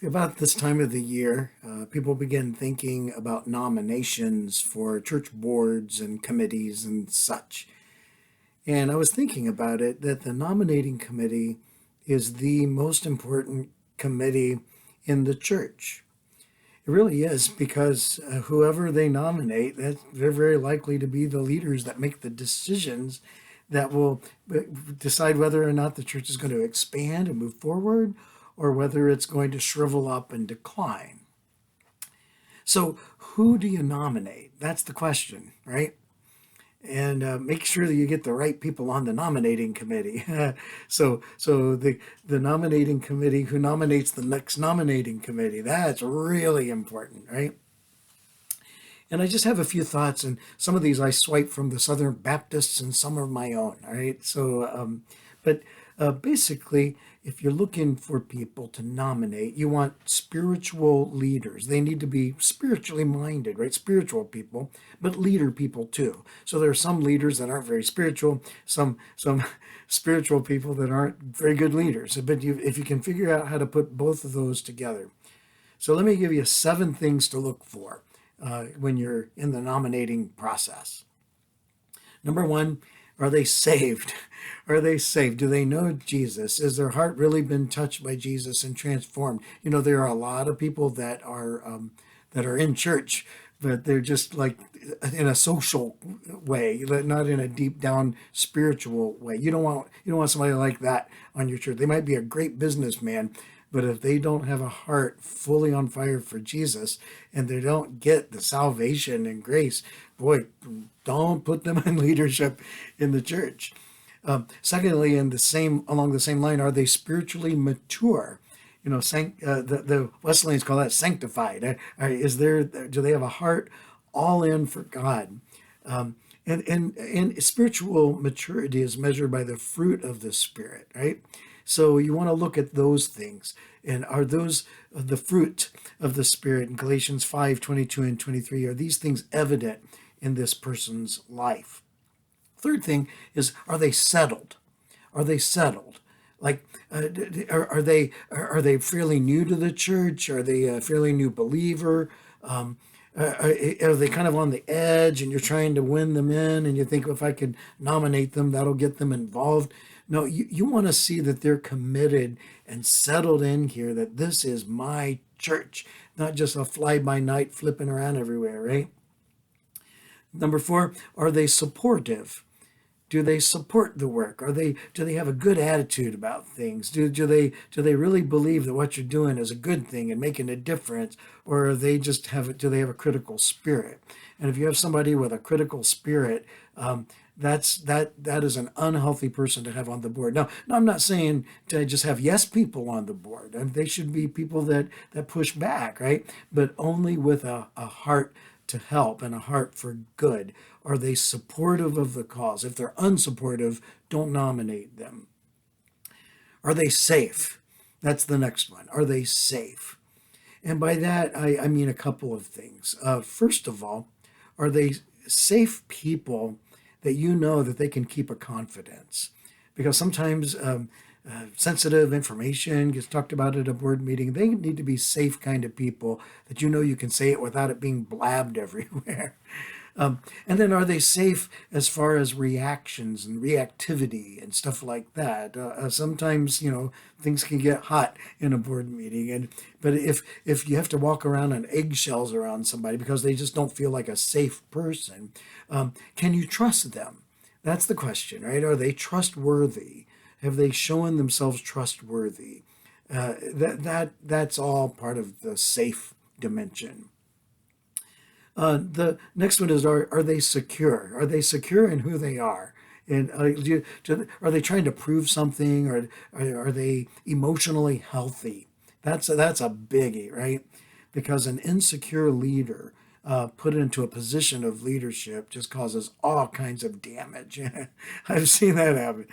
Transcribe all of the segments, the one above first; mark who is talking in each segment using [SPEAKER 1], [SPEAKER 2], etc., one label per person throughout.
[SPEAKER 1] About this time of the year, people begin thinking about nominations for church boards and committees and such. And I was thinking about it that the nominating committee is the most important committee in the church. It really is because whoever they nominate, they're very likely to be the leaders that make the decisions that will decide whether or not the church is going to expand and move forward or whether it's going to shrivel up and decline. So, who do you nominate? That's the question, right? And make sure that you get the right people on the nominating committee. So the nominating committee who nominates the next nominating committee, that's really important, right? And I just have a few thoughts, and some of these I swipe from the Southern Baptists, and some are my own. All right, but basically, if you're looking for people to nominate, you want spiritual leaders. They need to be spiritually minded, right? Spiritual people, but leader people too. So there are some leaders that aren't very spiritual, some spiritual people that aren't very good leaders. But if you can figure out how to put both of those together, so let me give you 7 things to look for when you're in the nominating process. Number one, are they saved? Are they saved? Do they know Jesus? Has their heart really been touched by Jesus and transformed? You know, there are a lot of people that are in church, but they're just like in a social way, not in a deep down spiritual way. You don't want somebody like that on your church. They might be a great businessman, but if they don't have a heart fully on fire for Jesus and they don't get the salvation and grace, boy, don't put them in leadership in the church. Secondly, along the same line, are they spiritually mature? You know, the Wesleyans call that sanctified. Do they have a heart all in for God? And spiritual maturity is measured by the fruit of the Spirit, right? So you want to look at those things. And are those the fruit of the Spirit in Galatians 5:22 and 23? Are these things evident in this person's life? Third thing is, are they settled? Are they settled? Like, are they fairly new to the church? Are they a fairly new believer? Are they kind of on the edge and you're trying to win them in and you think, well, if I could nominate them, that'll get them involved? No, you want to see that they're committed and settled in here, that this is my church, not just a fly by night flipping around everywhere, right? Number four, are they supportive? Do they support the work? Do they have a good attitude about things? Do they really believe that what you're doing is a good thing and making a difference, or are they just do they have a critical spirit? And if you have somebody with a critical spirit, that is an unhealthy person to have on the board. Now I'm not saying to just have yes people on the board. And they should be people that push back, right? But only with a heart to help and a heart for good. Are they supportive of the cause? If they're unsupportive, don't nominate them. Are they safe? That's the next one. Are they safe? And by that, I mean a couple of things. First of all, are they safe people that you know that they can keep a confidence? Because sometimes sensitive information gets talked about at a board meeting. They need to be safe kind of people that you know you can say it without it being blabbed everywhere. And then are they safe as far as reactions and reactivity and stuff like that? Sometimes things can get hot in a board meeting, but if you have to walk around on eggshells around somebody because they just don't feel like a safe person, can you trust them? That's the question, right? Are they trustworthy? Have they shown themselves trustworthy? That's all part of the safe dimension. The next one is, are they secure? Are they secure in who they are? And are they trying to prove something, or are they emotionally healthy? That's a biggie, right? Because an insecure leader put into a position of leadership just causes all kinds of damage. I've seen that happen.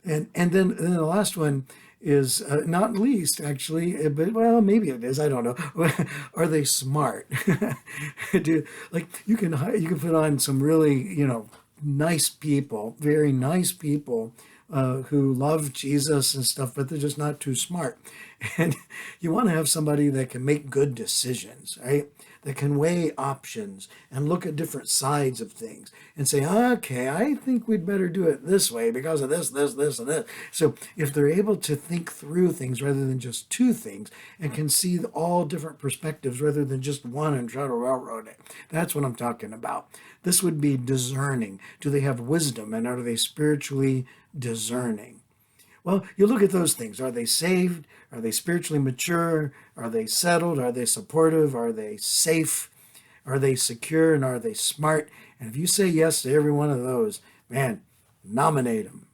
[SPEAKER 1] And then the last one is not least actually, but well, maybe it is. I don't know. Are they smart? You can put on some really nice people, very nice people, who love Jesus and stuff, but they're just not too smart. And you want to have somebody that can make good decisions, right? That can weigh options and look at different sides of things and say, okay, I think we'd better do it this way because of this, this, and this. So if they're able to think through things rather than just two things and can see all different perspectives rather than just one and try to railroad it, that's what I'm talking about. This would be discerning. Do they have wisdom and are they spiritually discerning? Well, you look at those things. Are they saved? Are they spiritually mature? Are they settled? Are they supportive? Are they safe? Are they secure? And are they smart? And if you say yes to every one of those, man, nominate them.